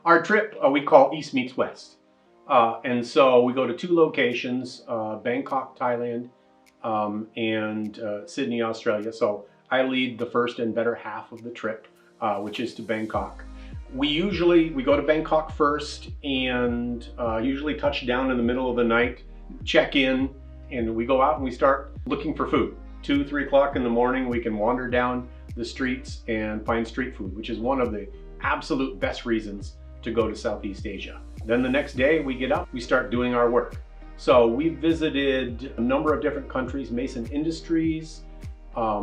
Our trip we call East Meets West. And so we go to two locations, Bangkok, Thailand, and Sydney, Australia. So I lead the first and better half of the trip, which is to Bangkok. We go to Bangkok first and usually touch down in the middle of the night, check in, and we go out and we start looking for food. 2, 3 o'clock in the morning, we can wander down the streets and find street food, which is one of the absolute best reasons to go to Southeast Asia. Then the next day we get up, we start doing our work. So we visited a number of different countries, Mason Industries,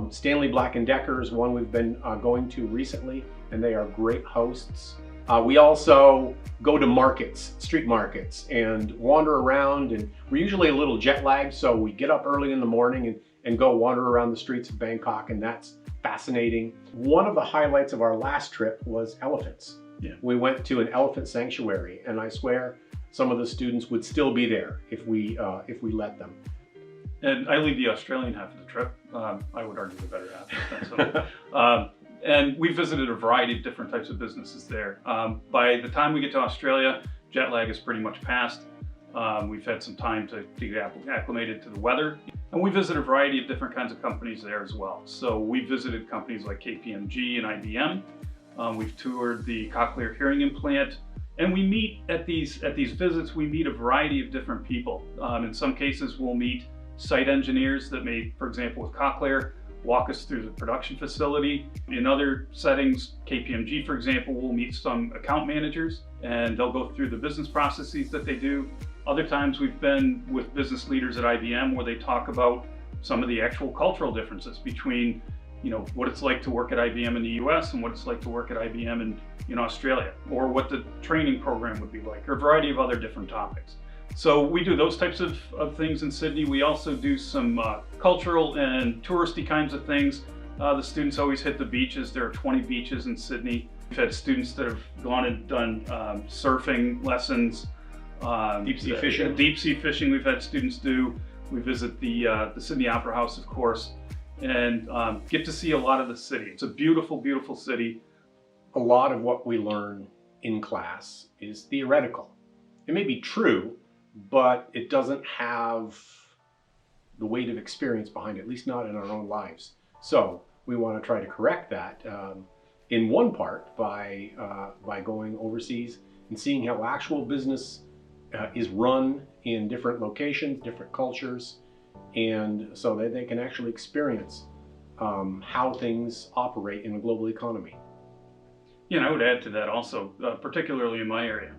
Stanley Black & Decker is one we've been going to recently, and they are great hosts. We also go to markets, street markets, and wander around, and we're usually a little jet lagged, so we get up early in the morning and go wander around the streets of Bangkok, and that's fascinating. One of the highlights of our last trip was elephants. Yeah. We went to an elephant sanctuary, and I swear some of the students would still be there if we let them. And I lead the Australian half of the trip. I would argue the better half. And we visited a variety of different types of businesses there. By the time we get to Australia, jet lag is pretty much past. We've had some time to get acclimated to the weather. And we visited a variety of different kinds of companies there as well. So we visited companies like KPMG and IBM. We've toured the cochlear hearing implant. And we meet at these visits, we meet a variety of different people. In some cases, we'll meet site engineers that may, for example, with cochlear, walk us through the production facility. In other settings, KPMG, for example, will meet some account managers and they'll go through the business processes that they do. Other times we've been with business leaders at IBM where they talk about some of the actual cultural differences between, what it's like to work at IBM in the US and what it's like to work at IBM in Australia, or what the training program would be like, or a variety of other different topics. So we do those types of things in Sydney. We also do some cultural and touristy kinds of things. The students always hit the beaches. There are 20 beaches in Sydney. We've had students that have gone and done surfing lessons. Deep sea fishing. Deep sea fishing we've had students do. We visit the Sydney Opera House, of course, and get to see a lot of the city. It's a beautiful, beautiful city. A lot of what we learn in class is theoretical. It may be true, but it doesn't have the weight of experience behind it, at least not in our own lives. So we want to try to correct that in one part by going overseas and seeing how actual business is run in different locations, different cultures, and so that they can actually experience how things operate in a global economy. Yeah, and I would add to that also, particularly in my area,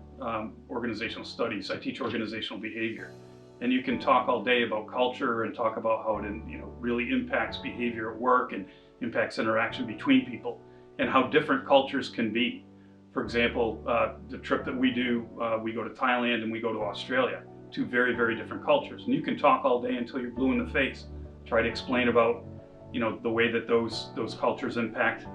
organizational studies. I teach organizational behavior, and you can talk all day about culture and talk about how it really impacts behavior at work and impacts interaction between people and how different cultures can be. For example, the trip that we do, we go to Thailand and we go to Australia, two very, very different cultures. And you can talk all day until you're blue in the face, try to explain about, the way that those cultures impact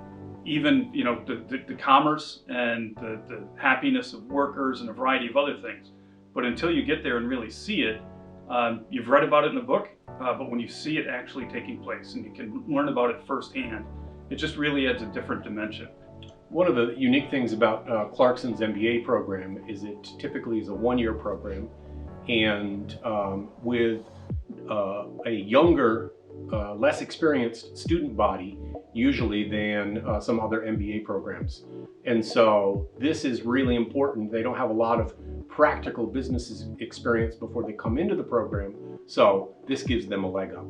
even, the commerce and the happiness of workers and a variety of other things. But until you get there and really see it, you've read about it in the book, but when you see it actually taking place and you can learn about it firsthand, it just really adds a different dimension. One of the unique things about Clarkson's MBA program is it typically is a one-year program, and with a younger, less experienced student body usually than some other MBA programs. And so this is really important. They don't have a lot of practical business experience before they come into the program, so this gives them a leg up.